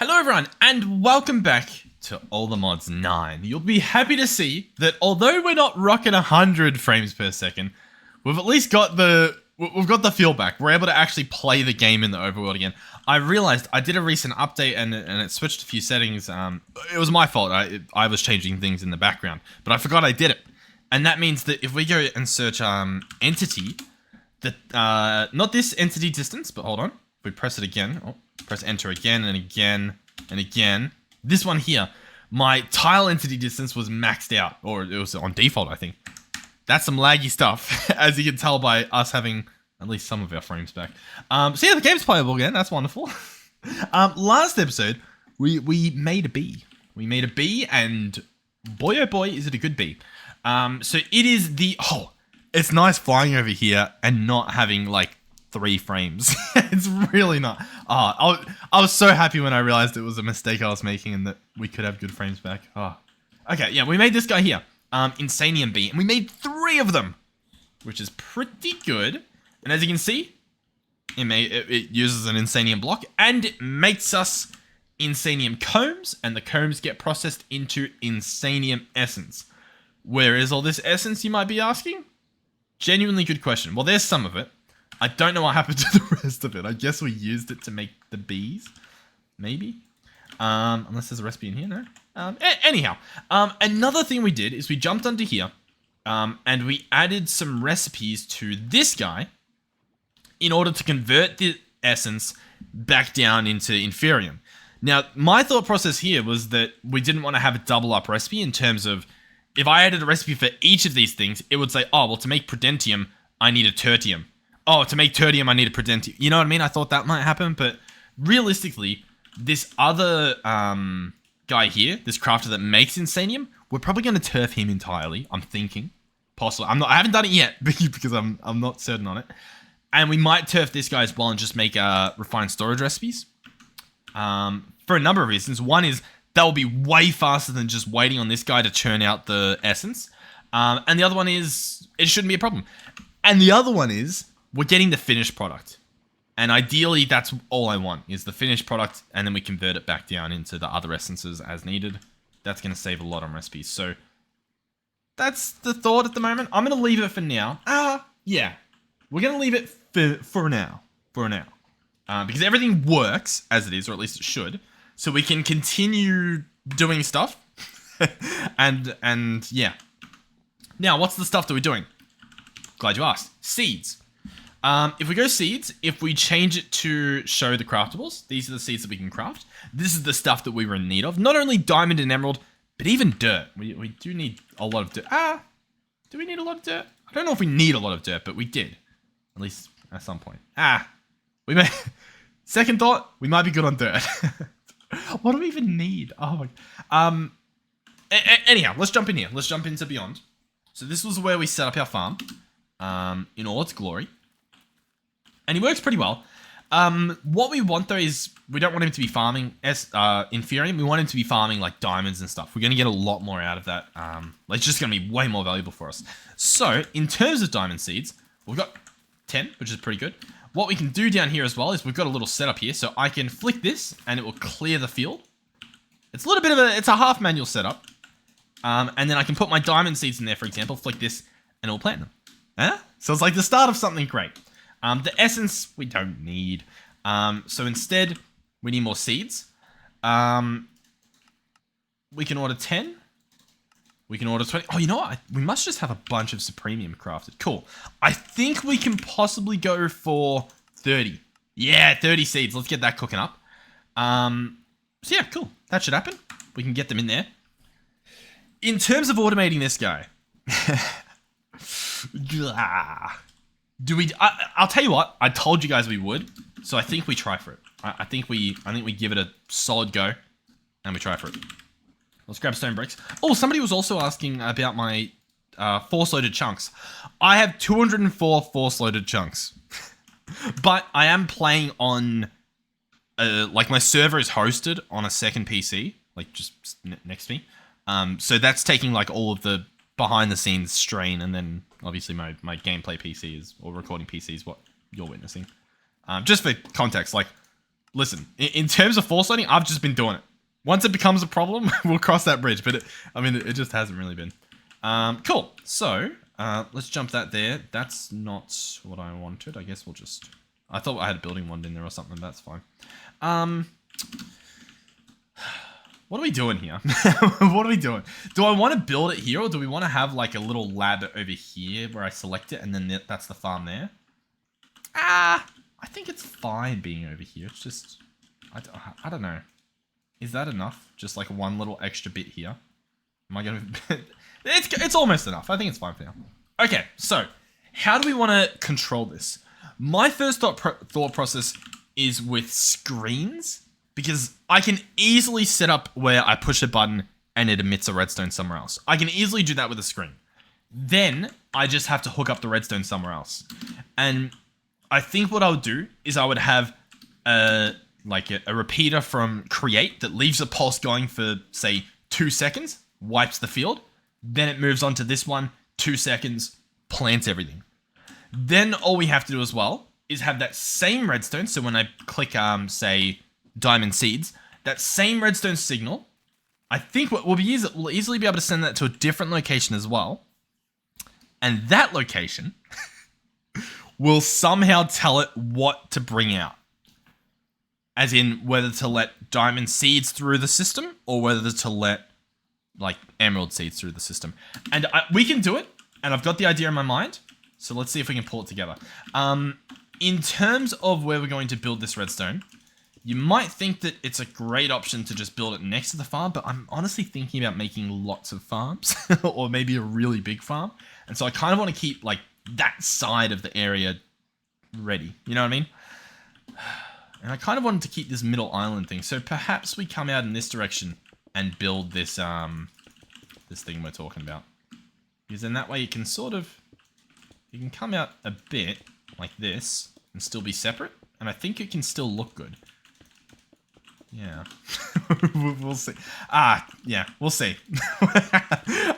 Hello everyone, and welcome back to All the Mods 9. You'll be happy to see that although we're not rocking 100 frames per second, we've at least got the feel back. We're able to actually play the game in the overworld again. I realized I did a recent update and it switched a few settings. It was my fault. I was changing things in the background, but I forgot I did it. And that means that if we go and search entity, not this entity distance, but hold on. If we press it again, press enter again and again and again. This one here, my tile entity distance was maxed out, or it was on default, I think. That's some laggy stuff, as you can tell by us having at least some of our frames back. So yeah, the game's playable again. That's wonderful. Last episode, we made a bee. We made a bee, and boy oh boy, is it a good bee. So it is it's nice flying over here and not having like 3 frames. It's really not. I was so happy when I realized it was a mistake I was making and that we could have good frames back. Okay, yeah, we made this guy here, Insanium Bee, and we made 3 of them, which is pretty good. And as you can see, it uses an Insanium block, and it makes us Insanium combs, and the combs get processed into Insanium essence. Where is all this essence, you might be asking? Genuinely good question. Well, there's some of it. I don't know what happened to the rest of it. I guess we used it to make the bees. Maybe. Unless there's a recipe in here, no? Anyhow. Another thing we did is we jumped under here. And we added some recipes to this guy in order to convert the essence back down into Inferium. Now, my thought process here was that we didn't want to have a double up recipe in terms of if I added a recipe for each of these things, it would say, oh, well, to make Prudentium, I need a Tertium. Oh, to make Tertium, I need a Prudentium. You know what I mean? I thought that might happen, but realistically, this other guy here, this crafter that makes Insanium, we're probably going to turf him entirely, I'm thinking. Possibly. I haven't done it yet because I'm not certain on it. And we might turf this guy as well and just make refined storage recipes. For a number of reasons. One is that will be way faster than just waiting on this guy to churn out the essence. And the other one is it shouldn't be a problem. And the other one is we're getting the finished product. And ideally, that's all I want, is the finished product, and then we convert it back down into the other essences as needed. That's going to save a lot on recipes. So that's the thought at the moment. I'm going to leave it for now. Yeah. We're going to leave it for now. Because everything works as it is, or at least it should. So we can continue doing stuff. and yeah. Now, what's the stuff that we're doing? Glad you asked. Seeds. If we go seeds, if we change it to show the craftables, these are the seeds that we can craft. This is the stuff that we were in need of. Not only diamond and emerald, but even dirt. We do need a lot of dirt. Do we need a lot of dirt? I don't know if we need a lot of dirt, but we did. At least at some point. We may... Second thought, we might be good on dirt. What do we even need? Oh my... Anyhow, let's jump in here. Let's jump into Beyond. So this was where we set up our farm. In all its glory. And he works pretty well. What we want though is we don't want him to be farming Inferium. We want him to be farming like diamonds and stuff. We're going to get a lot more out of that. It's just going to be way more valuable for us. So in terms of diamond seeds, we've got 10, which is pretty good. What we can do down here as well is we've got a little setup here. So I can flick this and it will clear the field. It's a little bit of it's a half manual setup. And then I can put my diamond seeds in there, for example, flick this and it will plant them. So it's like the start of something great. The essence, we don't need. So instead, we need more seeds. We can order 10. We can order 20. Oh, you know what? We must just have a bunch of Supremium crafted. Cool. I think we can possibly go for 30. Yeah, 30 seeds. Let's get that cooking up. So yeah, cool. That should happen. We can get them in there. In terms of automating this guy... I'll tell you what, I told you guys we would, so I think we try for it. I think we give it a solid go, and we try for it. Let's grab stone bricks. Oh, somebody was also asking about my force-loaded chunks. I have 204 force-loaded chunks, but I am playing on, like my server is hosted on a second PC, like just next to me. So that's taking like all of the behind-the-scenes strain, and then obviously my gameplay PC is, or recording PC is what you're witnessing. Just for context, like listen, in terms of force loading, I've just been doing it. Once it becomes a problem, we'll cross that bridge. But it just hasn't really been. Cool. So let's jump that there. That's not what I wanted. I guess we'll just. I thought I had a building wand in there or something. That's fine. What are we doing here? What are we doing? Do I want to build it here, or do we want to have like a little ladder over here where I select it and then that's the farm there? I think it's fine being over here. It's just, I don't know. Is that enough? Just like one little extra bit here. Am I going to... It's almost enough. I think it's fine for now. Okay, so how do we want to control this? My first thought process is with screens, because I can easily set up where I push a button and it emits a redstone somewhere else. I can easily do that with a screen. Then I just have to hook up the redstone somewhere else. And I think what I would do is I would have a repeater from Create that leaves a pulse going for, say, 2 seconds, wipes the field. Then it moves on to this one, 2 seconds, plants everything. Then all we have to do as well is have that same redstone. So when I click, say, diamond seeds, that same redstone signal, I think we'll easily be able to send that to a different location as well. And that location will somehow tell it what to bring out. As in whether to let diamond seeds through the system or whether to let like emerald seeds through the system. And we can do it. And I've got the idea in my mind. So let's see if we can pull it together. In terms of where we're going to build this redstone, you might think that it's a great option to just build it next to the farm, but I'm honestly thinking about making lots of farms or maybe a really big farm. And so I kind of want to keep like that side of the area ready. You know what I mean? And I kind of wanted to keep this middle island thing. So perhaps we come out in this direction and build this this thing we're talking about. Because then that way you can you can come out a bit like this and still be separate. And I think it can still look good. Yeah. We'll see. Yeah, we'll see.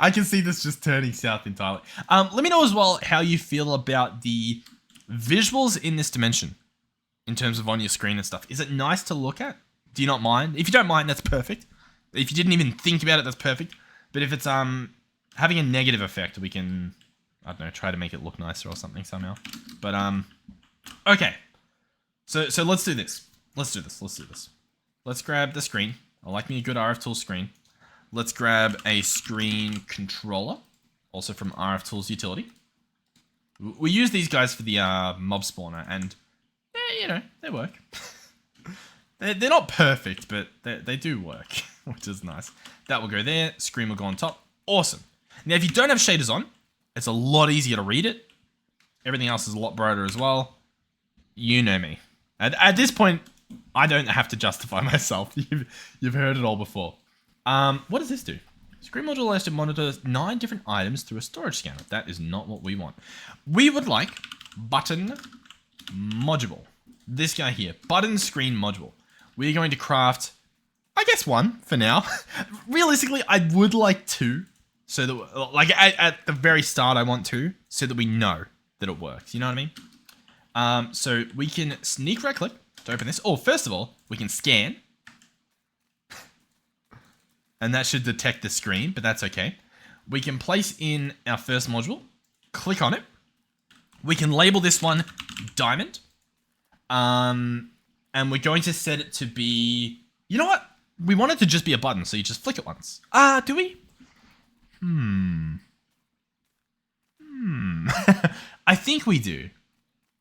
I can see this just turning south entirely. Let me know as well how you feel about the visuals in this dimension. In terms of on your screen and stuff. Is it nice to look at? Do you not mind? If you don't mind, that's perfect. If you didn't even think about it, that's perfect. But if it's having a negative effect, we can, I don't know, try to make it look nicer or something somehow. But okay. So let's do this. Let's do this. Let's grab the screen. I like me a good RF Tools screen. Let's grab a screen controller, also from RF Tools utility. We use these guys for the mob spawner, and you know, they work. They're not perfect, but they do work, which is nice. That will go there. Screen will go on top. Awesome. Now, if you don't have shaders on, it's a lot easier to read it. Everything else is a lot brighter as well. You know me. At this point, I don't have to justify myself. You've heard it all before. What does this do? Screen module allows to monitor 9 different items through a storage scanner. That is not what we want. We would like button module. This guy here, button screen module. We're going to craft, I guess, 1 for now. Realistically, I would like 2, so that, like, at the very start, I want 2, so that we know that it works. You know what I mean? So we can sneak right click to open this. Oh, first of all, we can scan, and that should detect the screen, but that's okay. We can place in our first module, click on it. We can label this one diamond. And we're going to set it to be, you know what? We want it to just be a button, so you just flick it once. Do we? I think we do.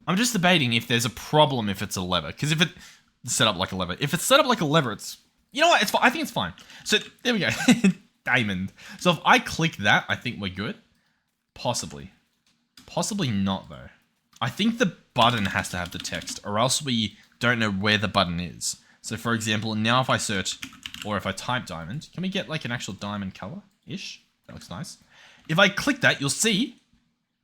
I'm just debating if there's a problem if it's a lever. Because if it's set up like a lever. If it's set up like a lever, it's... You know what? It's fine. I think it's fine. So, there we go. Diamond. So, if I click that, I think we're good. Possibly. Possibly not, though. I think the button has to have the text, or else we don't know where the button is. So, for example, now if I search, or if I type diamond, can we get like an actual diamond color-ish? That looks nice. If I click that, you'll see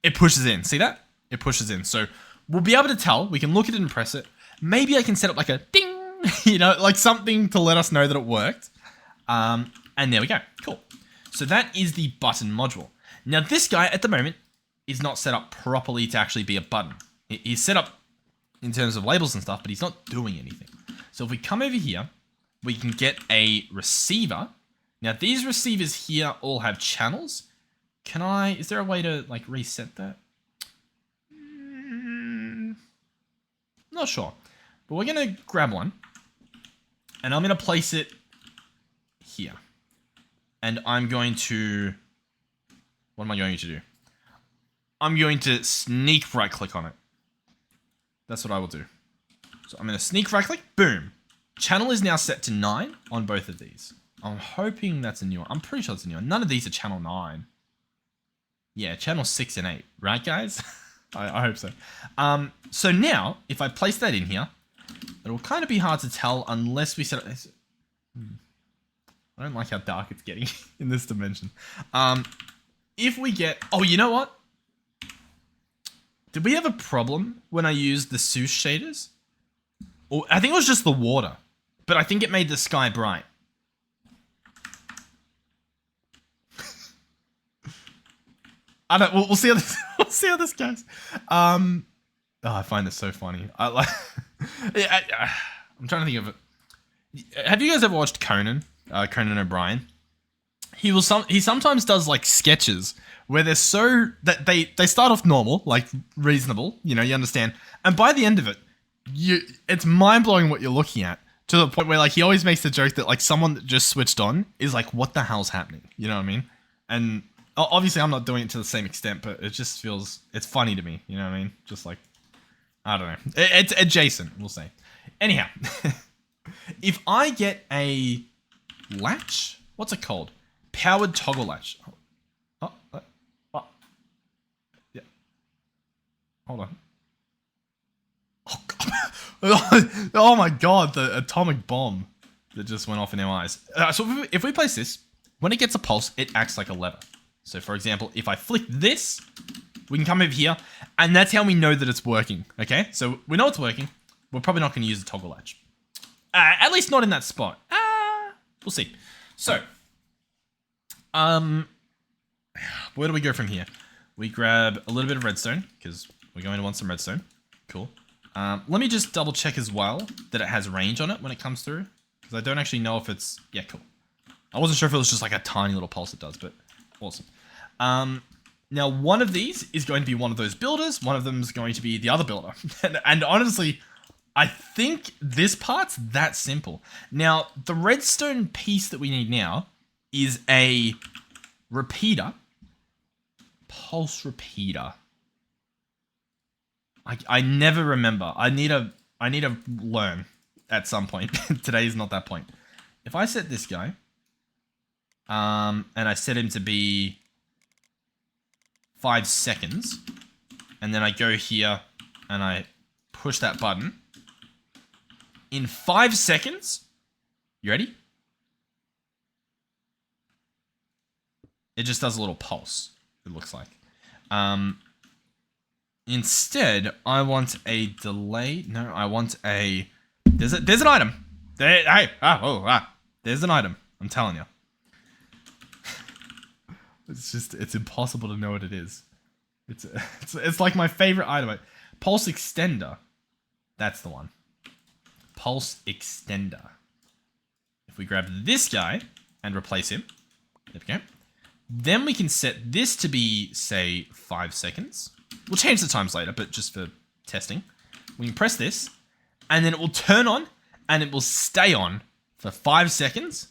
it pushes in. See that? It pushes in. So, we'll be able to tell. We can look at it and press it. Maybe I can set up like a ding, you know, like something to let us know that it worked. And there we go. Cool. So, that is the button module. Now, this guy at the moment is not set up properly to actually be a button. He's set up in terms of labels and stuff, but he's not doing anything. So if we come over here, we can get a receiver. Now these receivers here all have channels. Is there a way to like reset that? Not sure, but we're going to grab one and I'm going to place it here. And I'm going to, what am I going to do? I'm going to sneak right click on it. That's what I will do. So I'm going to sneak right click, boom. Channel is now set to 9 on both of these. I'm hoping that's a new one. I'm pretty sure it's a new one. None of these are channel 9. Yeah, channel 6 and 8, right guys? I hope so. So now, if I place that in here, it'll kind of be hard to tell unless we set it. I don't like how dark it's getting in this dimension. If we get, oh, you know what? Did we have a problem when I used the Seuss shaders? Or I think it was just the water, but I think it made the sky bright. I don't. We'll see how this. We'll see how this goes. Oh, I find this so funny. I'm trying to think of it. Have you guys ever watched Conan? Conan O'Brien. He sometimes does like sketches where they're so that they start off normal, like reasonable, you know, you understand, and by the end of it, it's mind blowing what you're looking at, to the point where like he always makes the joke that like someone that just switched on is like, what the hell's happening? You know what I mean? And obviously I'm not doing it to the same extent, but it just feels, it's funny to me. You know what I mean? Just like, I don't know. It's adjacent, we'll say. Anyhow, if I get a latch, what's it called? Powered toggle latch. Oh, yeah. Hold on. Oh, God. Oh my God, the atomic bomb that just went off in our eyes. So if we place this, when it gets a pulse, it acts like a lever. So for example, if I flick this, we can come over here, and that's how we know that it's working, okay? So we know it's working. We're probably not going to use the toggle latch. At least not in that spot. We'll see. So, where do we go from here? We grab a little bit of redstone, because we're going to want some redstone. Cool. Let me just double check as well that it has range on it when it comes through, because I don't actually know if it's... Yeah, cool. I wasn't sure if it was just like a tiny little pulse it does, but awesome. Now, one of these is going to be one of those builders. One of them is going to be the other builder. and honestly, I think this part's that simple. Now, the redstone piece that we need now is a repeater. Pulse repeater. I never remember. I need to learn at some point. Today is not that point. If I set this guy, and I set him to be 5 seconds, and then I go here and I push that button. In 5 seconds, you ready? It just does a little pulse, it looks like. Instead, I want a delay. No, I want a... There's an item. There's an item. I'm telling you. It's impossible to know what it is. It's like my favorite item. Pulse extender. That's the one. Pulse extender. If we grab this guy and replace him, there we go. Then we can set this to be, say, 5 seconds. We'll change the times later, but just for testing. We can press this, and then it will turn on, and it will stay on for 5 seconds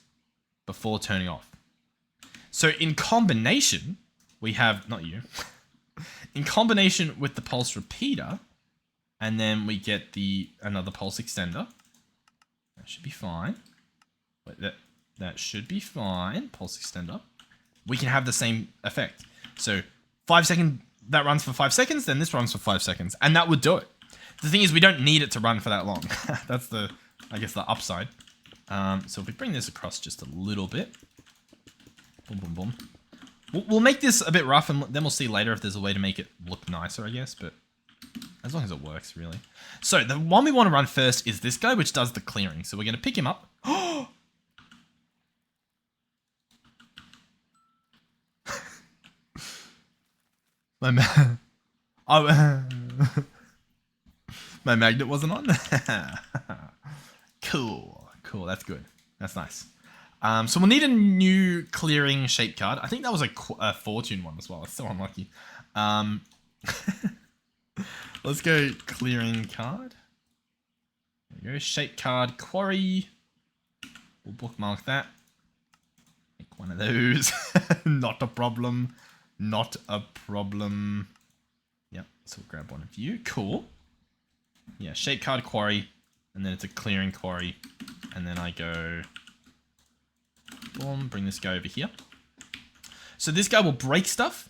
before turning off. So in combination, we have, not you, in combination with the pulse repeater, and then we get another pulse extender. That should be fine. Wait, that should be fine. Pulse extender. We can have the same effect. So 5 second, that runs for 5 seconds, then this runs for 5 seconds, and that would do it. The thing is, we don't need it to run for that long. That's I guess the upside. So if we bring this across just a little bit, boom, boom, boom. We'll make this a bit rough, and then we'll see later if there's a way to make it look nicer, I guess, but as long as it works, really. So the one we want to run first is this guy, which does the clearing. So we're going to pick him up. My magnet wasn't on. Cool. Cool. That's good. That's nice. So we'll need a new clearing shape card. I think that was a fortune one as well. It's so unlucky. Let's go clearing card. There we go. Shape card quarry. We'll bookmark that. Make one of those. Not a problem. Not a problem. Yep. So we'll grab one of you. Cool. Yeah. Shape card quarry. And then it's a clearing quarry. And then I go... Boom, bring this guy over here. So this guy will break stuff.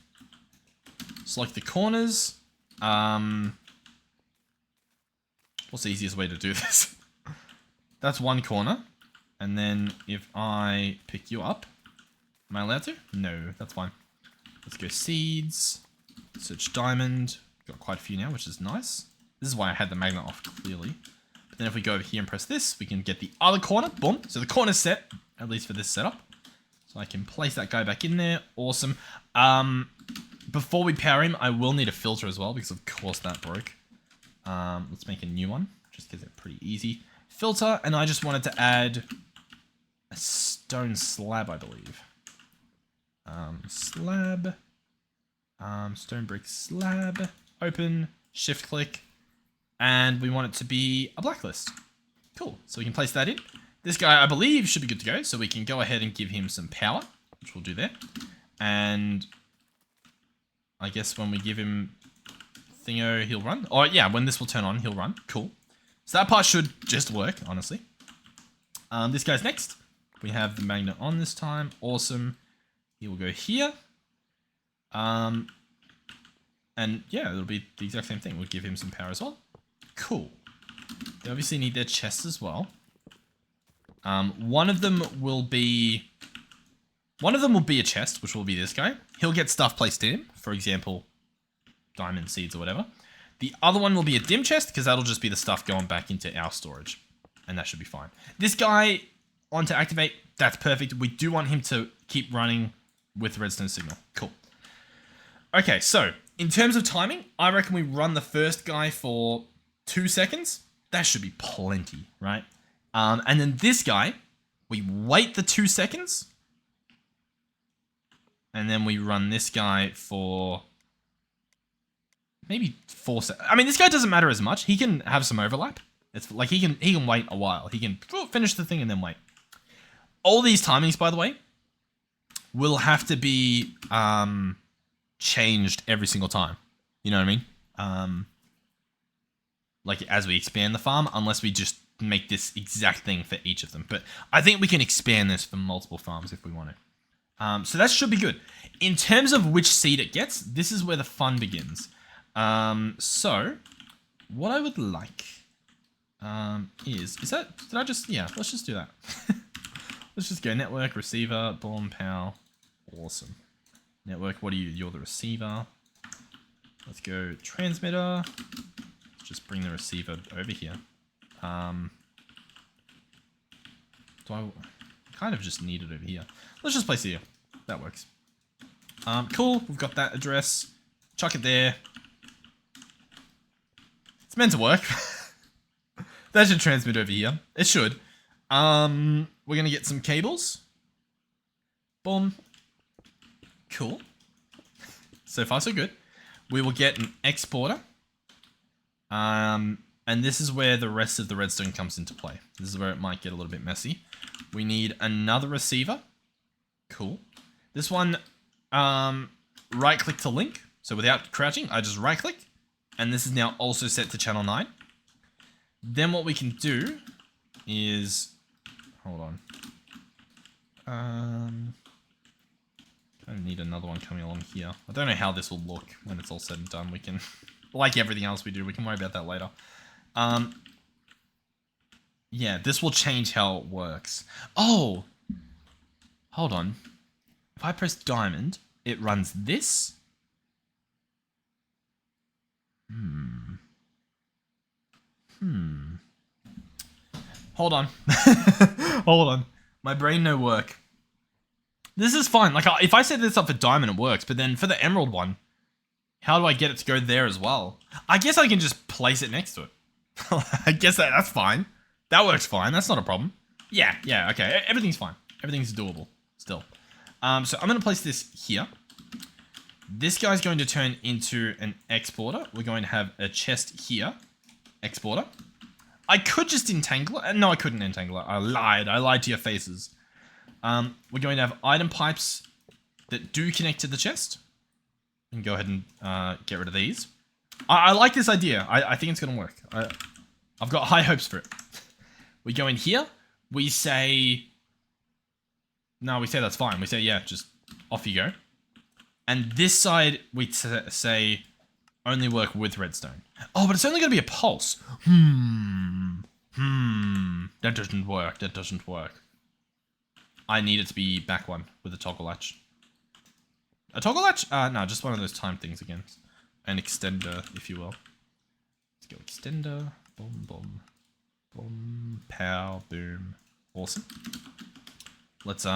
Select the corners. What's the easiest way to do this? That's one corner. And then if I pick you up, am I allowed to? No, that's fine. Let's go seeds. Search diamond. Got quite a few now, which is nice. This is why I had the magnet off clearly. But then if we go over here and press this, we can get the other corner. Boom. So the corner's set. At least for this setup. So I can place that guy back in there. Awesome. Before we power him, I will need a filter as well, because of course that broke. Let's make a new one, just because they're pretty easy. Filter, and I just wanted to add a stone slab, I believe. Slab. Stone brick slab. Open. Shift click. And we want it to be a blacklist. Cool. So we can place that in. This guy, I believe, should be good to go, so we can go ahead and give him some power, which we'll do there. And I guess when we give him thingo, he'll run. Oh, yeah, when this will turn on, he'll run. Cool. So that part should just work, honestly. This guy's next. We have the magnet on this time. Awesome. He will go here. And yeah, it'll be the exact same thing. We'll give him some power as well. Cool. They obviously need their chests as well. One of them will be a chest, which will be this guy. He'll get stuff placed in him, for example, diamond seeds or whatever. The other one will be a dim chest, because that'll just be the stuff going back into our storage. And that should be fine. This guy, on to activate, that's perfect. We do want him to keep running with redstone signal. Cool. Okay, so, in terms of timing, I reckon we run the first guy for 2 seconds. That should be plenty, right? And then this guy, we wait the 2 seconds. And then we run this guy for maybe 4 seconds. I mean, this guy doesn't matter as much. He can have some overlap. It's like he can wait a while. He can finish the thing and then wait. All these timings, by the way, will have to be changed every single time. You know what I mean? Like as we expand the farm, unless we just make this exact thing for each of them. But I think we can expand this for multiple farms if we want to. So that should be good. In terms of which seed it gets, this is where the fun begins. So what I would like is that, did I just, yeah, let's just do that. Let's just go network, receiver, boom, pow. Awesome. Network, what are you? You're the receiver. Let's go transmitter. Let's just bring the receiver over here. Do I kind of just need it over here? Let's just place it here. That works. Cool. We've got that address. Chuck it there. It's meant to work. That should transmit over here. It should. We're gonna get some cables. Boom. Cool. So far, so good. We will get an exporter. And this is where the rest of the redstone comes into play. This is where it might get a little bit messy. We need another receiver. Cool. This one, right click to link. So without crouching, I just right click. And this is now also set to channel 9. Then what we can do is, hold on. I need another one coming along here. I don't know how this will look when it's all said and done. We can, like everything else we do, we can worry about that later. Yeah, this will change how it works. Oh! Hold on. If I press diamond, it runs this. Hold on. Hold on. My brain no work. This is fine. Like, if I set this up for diamond, it works. But then for the emerald one, how do I get it to go there as well? I guess I can just place it next to it. I guess that's fine. That works fine. That's not a problem. Yeah, okay. Everything's fine. Everything's doable still. So I'm going to place this here. This guy's going to turn into an exporter. We're going to have a chest here. Exporter. I could just entangle it. No, I couldn't entangle it. I lied to your faces. We're going to have item pipes that do connect to the chest. And go ahead and get rid of these. I like this idea. I think it's going to work. I've got high hopes for it. We go in here. We say... No, we say that's fine. We say, yeah, just off you go. And this side, we say only work with redstone. Oh, but it's only going to be a pulse. That doesn't work. That doesn't work. I need it to be back one with a toggle latch. A toggle latch? No, just one of those time things again. An extender, if you will. Let's go extender. Boom, boom. Boom. Pow. Boom. Awesome. Let's, oh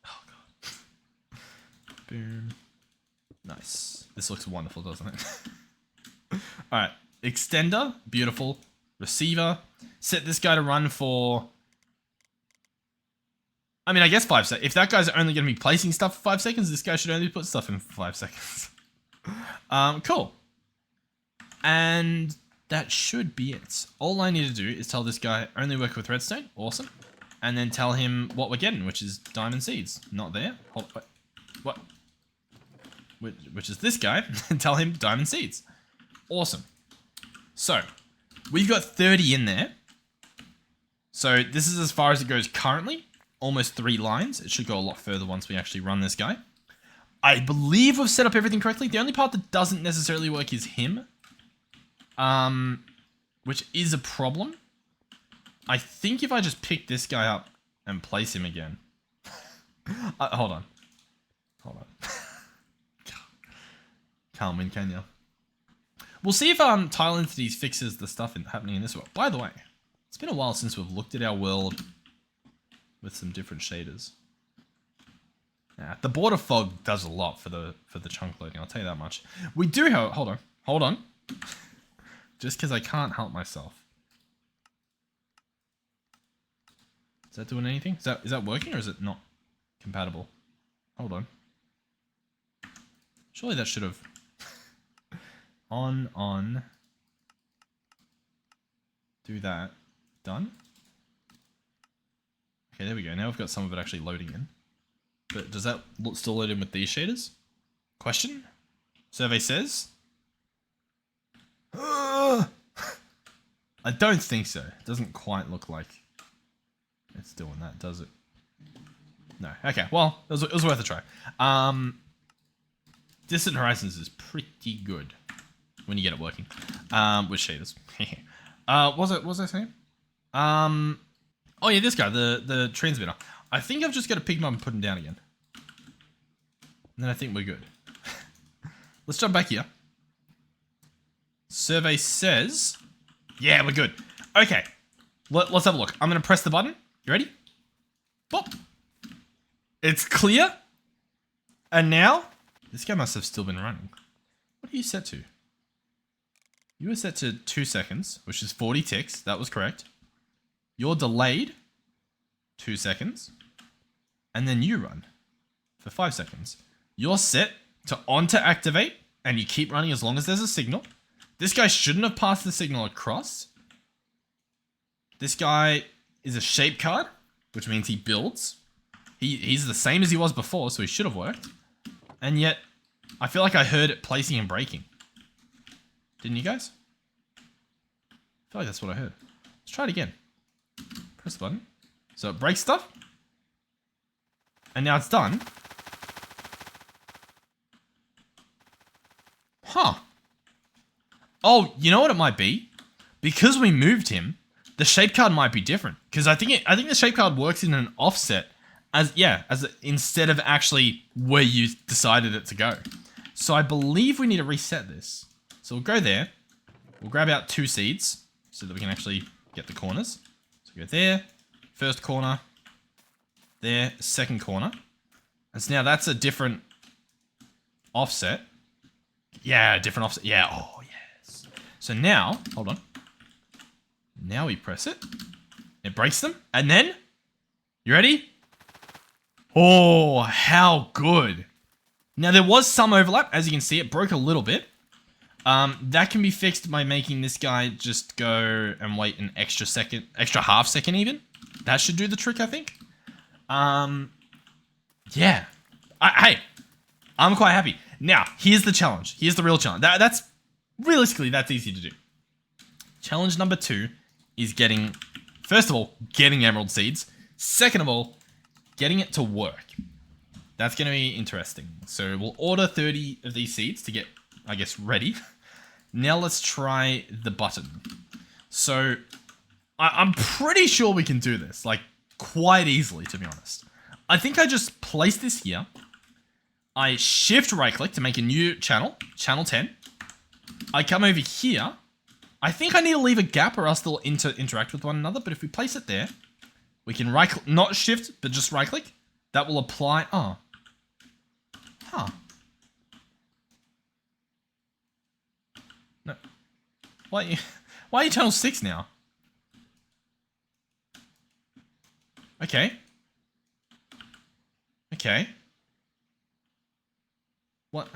god. Boom. Nice. This looks wonderful, doesn't it? Alright. Extender. Beautiful. Receiver. Set this guy to run for... I mean, I guess 5 seconds. If that guy's only going to be placing stuff for 5 seconds, this guy should only put stuff in for 5 seconds. Cool. And that should be it. All I need to do is tell this guy only work with redstone. Awesome. And then tell him what we're getting, which is diamond seeds. Not there. Hold, wait. What? Which is this guy. And tell him diamond seeds. Awesome. So, we've got 30 in there. So, this is as far as it goes currently. Almost 3 lines. It should go a lot further once we actually run this guy. I believe we've set up everything correctly. The only part that doesn't necessarily work is him. Which is a problem. I think if I just pick this guy up and place him again. Hold on. Hold on. Can't win, can ya? We'll see if Tile Entities fixes the stuff happening in this world. By the way, it's been a while since we've looked at our world with some different shaders. Nah, the border fog does a lot for the chunk loading, I'll tell you that much. We do have... Hold on. Just because I can't help myself. Is that doing anything? Is that working or is it not compatible? Hold on. Surely that should have... on. Do that. Done. Okay, there we go. Now we've got some of it actually loading in. But does that still load in with these shaders? Question? Survey says? I don't think so. It doesn't quite look like it's doing that, does it? No. Okay, well, it was worth a try. Distant Horizons is pretty good when you get it working. With shaders. What was I saying? Oh yeah, this guy, the transmitter. I think I've just got to pick him up and put him down again. And then I think we're good. Let's jump back here. Survey says... Yeah, we're good. Okay. Let's have a look. I'm going to press the button. You ready? Bop. It's clear. And now... This guy must have still been running. What are you set to? You were set to 2 seconds, which is 40 ticks. That was correct. You're delayed 2 seconds. And then you run for 5 seconds. You're set to on to activate, and you keep running as long as there's a signal. This guy shouldn't have passed the signal across. This guy is a shape card, which means he builds. He's the same as he was before, so he should have worked. And yet, I feel like I heard it placing and breaking. Didn't you guys? I feel like that's what I heard. Let's try it again. Press the button. So it breaks stuff. And now it's done. Huh. Oh, you know what it might be? Because we moved him, the shape card might be different. Because I think the shape card works in an offset instead of actually where you decided it to go. So I believe we need to reset this. So we'll go there. We'll grab out 2 seeds so that we can actually get the corners. So go there, first corner, there, second corner. And so now that's a different offset. Yeah, different offset. Yeah, oh yes. So now, hold on. Now we press it. It breaks them. And then, you ready? Oh, how good. Now, there was some overlap. As you can see, it broke a little bit. That can be fixed by making this guy just go and wait an extra half second even. That should do the trick, I think. Yeah. Hey, I'm quite happy. Now, here's the challenge. Here's the real challenge. That's realistically, that's easy to do. Challenge number 2 is first of all, getting emerald seeds. Second of all, getting it to work. That's going to be interesting. So we'll order 30 of these seeds to get, I guess, ready. Now let's try the button. So I'm pretty sure we can do this, like, quite easily, to be honest. I think I just place this here. I shift right click to make a new channel, channel 10. I come over here. I think I need to leave a gap or else they'll interact with one another. But if we place it there, we can right click, not shift, but just right click. That will apply. Oh. Huh. No. Why are you channel 6 now? Okay. Okay. What?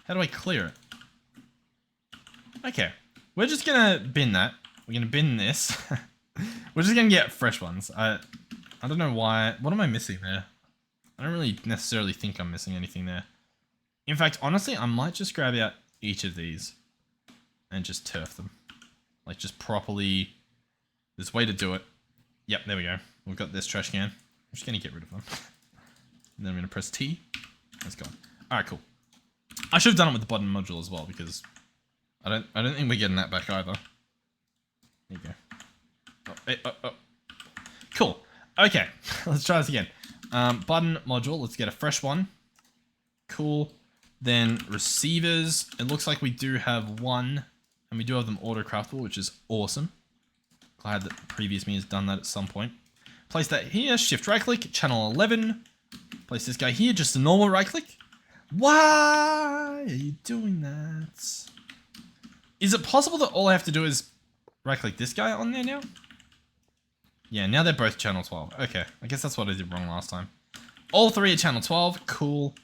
How do I clear it? Okay. We're just gonna bin that. We're gonna bin this. We're just gonna get fresh ones. I don't know why. What am I missing there? I don't really necessarily think I'm missing anything there. In fact, honestly, I might just grab out each of these and just turf them. Like, just properly. There's a way to do it. Yep, there we go. We've got this trash can. I'm just going to get rid of them. And then I'm going to press T. It's gone. Alright, cool. I should have done it with the button module as well, because I don't think we're getting that back either. There you go. Oh, hey, oh. Cool. Okay, let's try this again. Button module, let's get a fresh one. Cool. Then receivers, it looks like we do have one, and we do have them auto-craftable, which is awesome. Glad that the previous me has done that at some point. Place that here, shift right click, channel 11. Place this guy here, just a normal right click. Why are you doing that? Is it possible that all I have to do is right click this guy on there now? Yeah, now they're both channel 12. Okay, I guess that's what I did wrong last time. All 3 are channel 12, cool.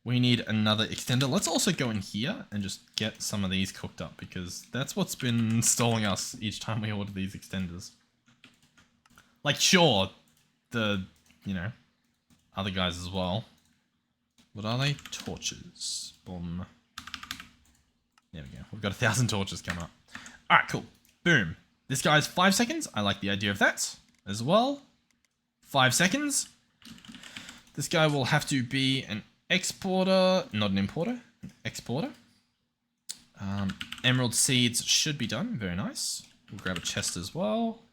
We need another extender. Let's also go in here and just get some of these cooked up, because that's what's been stalling us each time we order these extenders. Like, sure, the, other guys as well. What are they? Torches. Boom. There we go. We've got 1,000 torches coming up. Alright, cool. Boom. This guy's 5 seconds. I like the idea of that as well. 5 seconds. This guy will have to be an exporter, not an importer, an exporter. Emerald seeds should be done. Very nice. We'll grab a chest as well.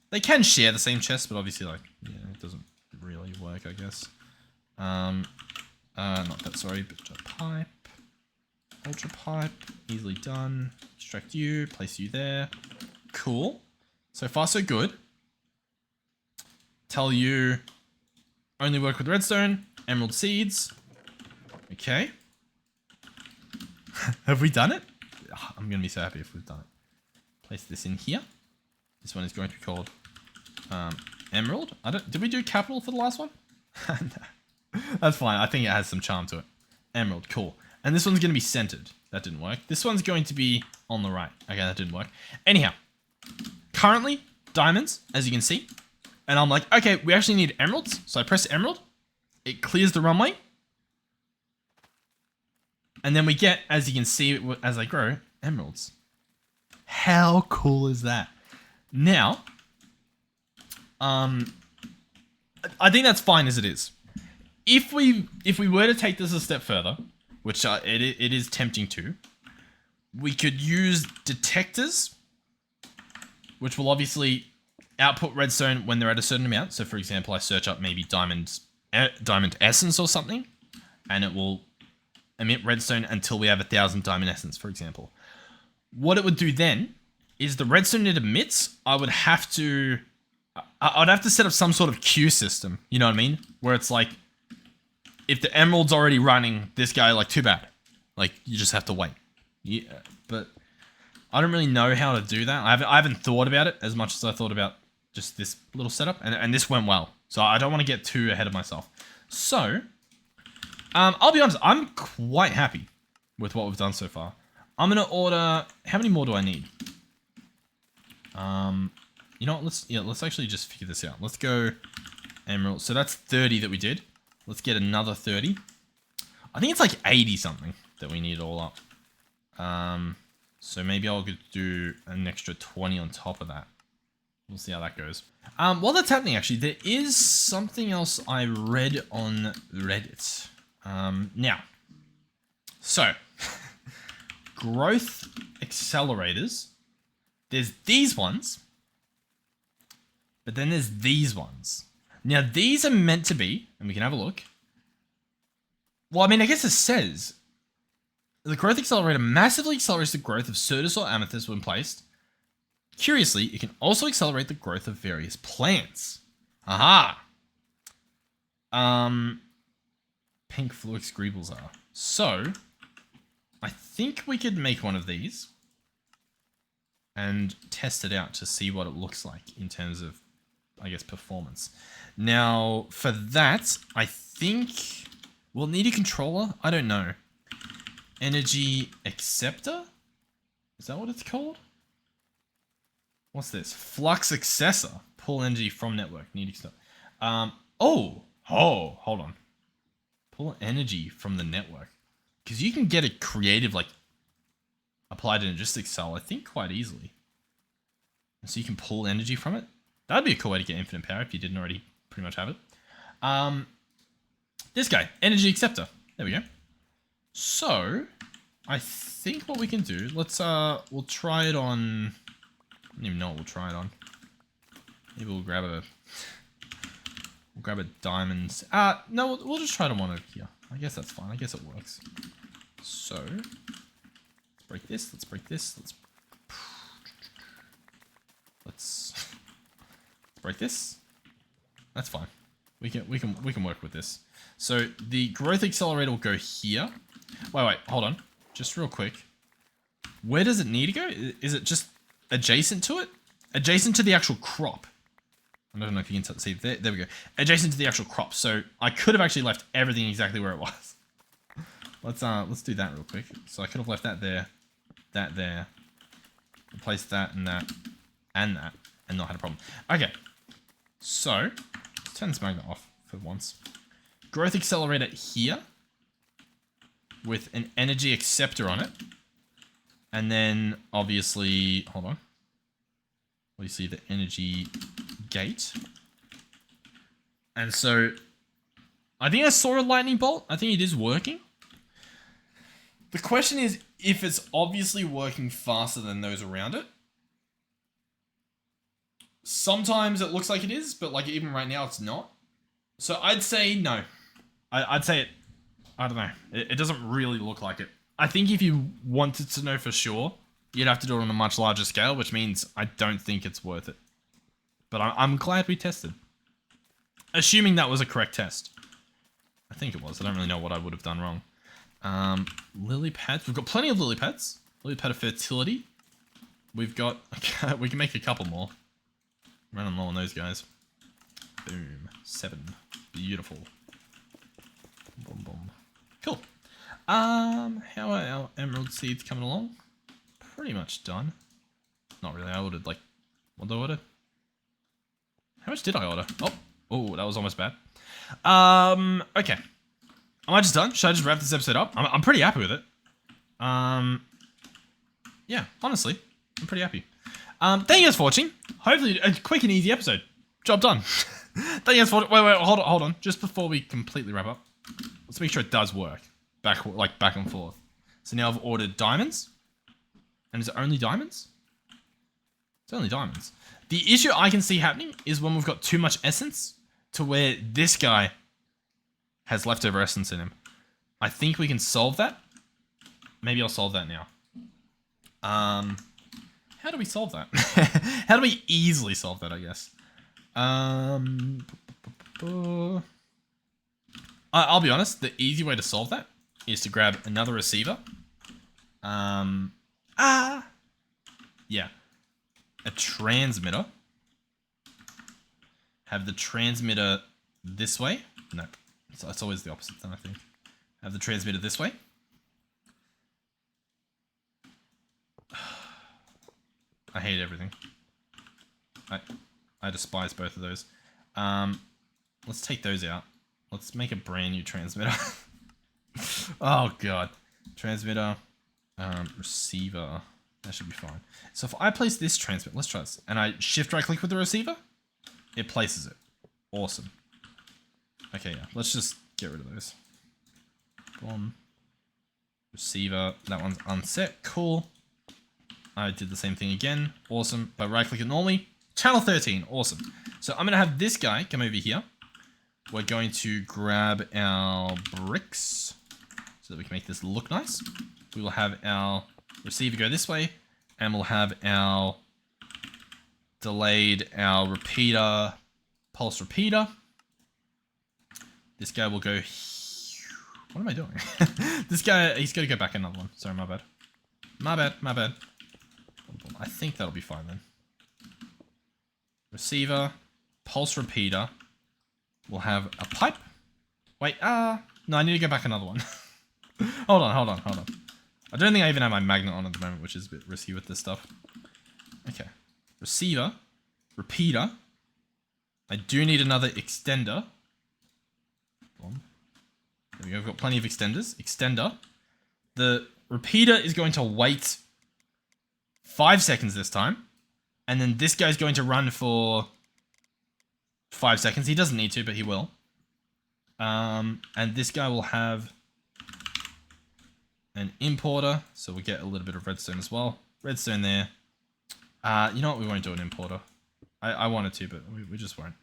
They can share the same chest, but obviously, it doesn't really work, I guess. Not that, sorry, but a pipe. Ultra pipe, easily done. Extract you, place you there. Cool. So far, so good. Tell you only work with redstone. Emerald seeds. Okay. Have we done it? I'm going to be so happy if we've done it. Place this in here. This one is going to be called Emerald. Did we do capital for the last one? No. That's fine. I think it has some charm to it. Emerald, cool. And this one's going to be centered. That didn't work. This one's going to be on the right. Okay, that didn't work. Anyhow, currently, diamonds, as you can see. And I'm like, okay, we actually need emeralds. So I press emerald. It clears the runway. And then we get, as you can see, as I grow, emeralds. How cool is that? Now, I think that's fine as it is. If we were to take this a step further, which it is tempting to, we could use detectors, which will obviously output redstone when they're at a certain amount. So, for example, I search up maybe diamond essence or something, and it will emit redstone until we have 1,000 diamond essence, for example. What it would do then is the redstone it emits, I'd have to set up some sort of queue system. You know what I mean? Where it's like, if the emerald's already running, this guy, like, too bad. Like, you just have to wait. Yeah, but I don't really know how to do that. I haven't thought about it as much as I thought about just this little setup, and this went well. So I don't want to get too ahead of myself. So, I'll be honest, I'm quite happy with what we've done so far. I'm gonna order. How many more do I need? You know what? Let's actually just figure this out. Let's go emerald. So that's 30 that we did. Let's get another 30. I think it's like 80 something that we need all up. So maybe I'll do an extra 20 on top of that. We'll see how that goes. While that's happening, actually, there is something else I read on Reddit. Now, so growth accelerators. There's these ones, but then there's these ones. Now, these are meant to be, and we can have a look. Well, I mean, I guess it says the growth accelerator massively accelerates the growth of Certus or Amethyst when placed. Curiously, it can also accelerate the growth of various plants. Aha! Pink Fluix Greebles are. So, I think we could make one of these and test it out to see what it looks like in terms of, I guess, performance. Now, for that, I think we'll need a controller. I don't know. Energy acceptor? Is that what it's called? What's this? Flux accessor. Pull energy from network. Need acceptor. Hold on. Pull energy from the network. Because you can get a creative, like, applied energistics cell, I think, quite easily. So you can pull energy from it. That'd be a cool way to get infinite power if you didn't already pretty much have it. This guy, energy acceptor. There we go. So, I think what we can do, we'll try it on, I don't even know what we'll try it on. Maybe we'll grab a diamond. No, we'll just try it on one over here. I guess that's fine. I guess it works. So, let's break this. Let's break this. Let's break this. That's fine. We can work with this. So the growth accelerator will go here. Wait, hold on. Just real quick. Where does it need to go? Is it just adjacent to it? Adjacent to the actual crop. I don't know if you can see. There we go. Adjacent to the actual crop. So I could have actually left everything exactly where it was. Let's do that real quick. So I could have left that there, replace that, and not had a problem. Okay. So let's turn this magnet off for once. Growth accelerator here with an energy acceptor on it. And then obviously, hold on. We see the energy gate. And so I think I saw a lightning bolt. I think it is working. The question is if it's obviously working faster than those around it. Sometimes it looks like it is, but like even right now it's not. So I'd say no. I'd say it, I don't know. It doesn't really look like it. I think if you wanted to know for sure, you'd have to do it on a much larger scale, which means I don't think it's worth it. But I'm glad we tested. Assuming that was a correct test. I think it was. I don't really know what I would have done wrong. Lily pads. We've got plenty of lily pads. Lily pad of fertility. We've got... we can make a couple more. Running low on those guys. Boom. 7. Beautiful. Boom, boom. Cool. How are our emerald seeds coming along? Pretty much done. Not really. I ordered like... What did I order? How much did I order? Oh, that was almost bad. Okay. Am I just done? Should I just wrap this episode up? I'm pretty happy with it. Yeah, honestly. I'm pretty happy. Thank you guys for watching. Hopefully a quick and easy episode. Job done. Thank you guys for watching. Wait, hold on. Just before we completely wrap up, let's make sure it does work. Back and forth. So now I've ordered diamonds. And is it only diamonds? It's only diamonds. The issue I can see happening is when we've got too much essence to where this guy has leftover essence in him. I think we can solve that. Maybe I'll solve that now. How do we solve that? How do we easily solve that, I guess? I'll be honest, the easy way to solve that is to grab another receiver. yeah, a transmitter. Have the transmitter this way. No, it's always the opposite then, I think. Have the transmitter this way. I hate everything. I despise both of those. Let's take those out. Let's make a brand new transmitter. Oh god. Transmitter, receiver. That should be fine. So if I place this transmitter, let's try this, and I shift right click with the receiver, it places it. Awesome. Okay, yeah. Let's just get rid of those. Boom. Receiver. That one's unset. Cool. I did the same thing again. Awesome. But right click it normally. Channel 13. Awesome. So I'm going to have this guy come over here. We're going to grab our bricks so that we can make this look nice. We will have our receiver go this way, and we'll have our delayed, our repeater, pulse repeater. This guy will go. What am I doing? This guy, he's got to go back another one. Sorry, my bad. My bad. I think that'll be fine then. Receiver, pulse repeater. We'll have a pipe. Wait, no, I need to go back another one. Hold on. I don't think I even have my magnet on at the moment, which is a bit risky with this stuff. Okay. Receiver, repeater. I do need another extender. Boom. There we go, I've got plenty of extenders. Extender. The repeater is going to wait 5 seconds this time. And then this guy's going to run for 5 seconds. He doesn't need to, but he will. And this guy will have an importer. So we'll get a little bit of redstone as well. Redstone there. You know what? We won't do an importer. I wanted to, but we just won't.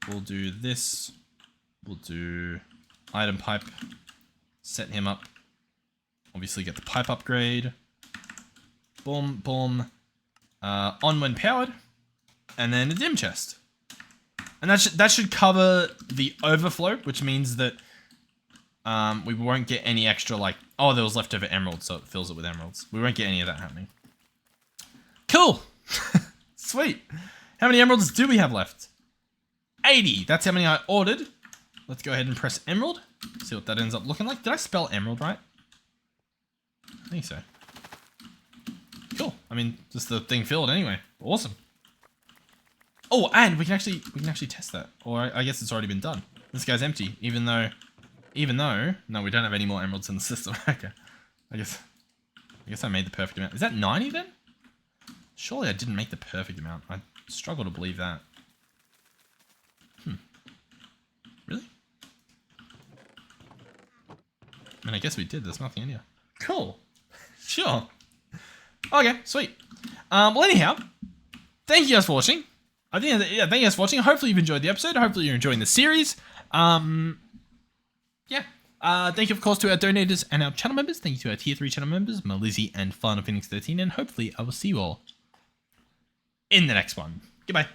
We'll do this. We'll do item pipe. Set him up. Obviously get the pipe upgrade. Boom, boom. On when powered. And then a dim chest. And that should cover the overflow, which means that we won't get any extra, like, oh, there was leftover emeralds, so it fills it with emeralds. We won't get any of that happening. Cool. Sweet. How many emeralds do we have left? 80. That's how many I ordered. Let's go ahead and press emerald. See what that ends up looking like. Did I spell emerald right? I think so. Cool. I mean, just the thing filled anyway. Awesome. Oh, and we can actually test that. Or I guess it's already been done. This guy's empty, even though, no, we don't have any more emeralds in the system. Okay. I guess I made the perfect amount. Is that 90 then? Surely I didn't make the perfect amount. I struggle to believe that. Really? I mean, I guess we did. There's nothing in here. Cool. Sure. Okay, sweet. Well, anyhow, thank you guys for watching. Thank you guys for watching. Hopefully you've enjoyed the episode. Hopefully you're enjoying the series. Yeah. Thank you, of course, to our donators and our channel members. Thank you to our Tier 3 channel members, Melizzy and Final Phoenix 13. And hopefully I will see you all in the next one. Goodbye.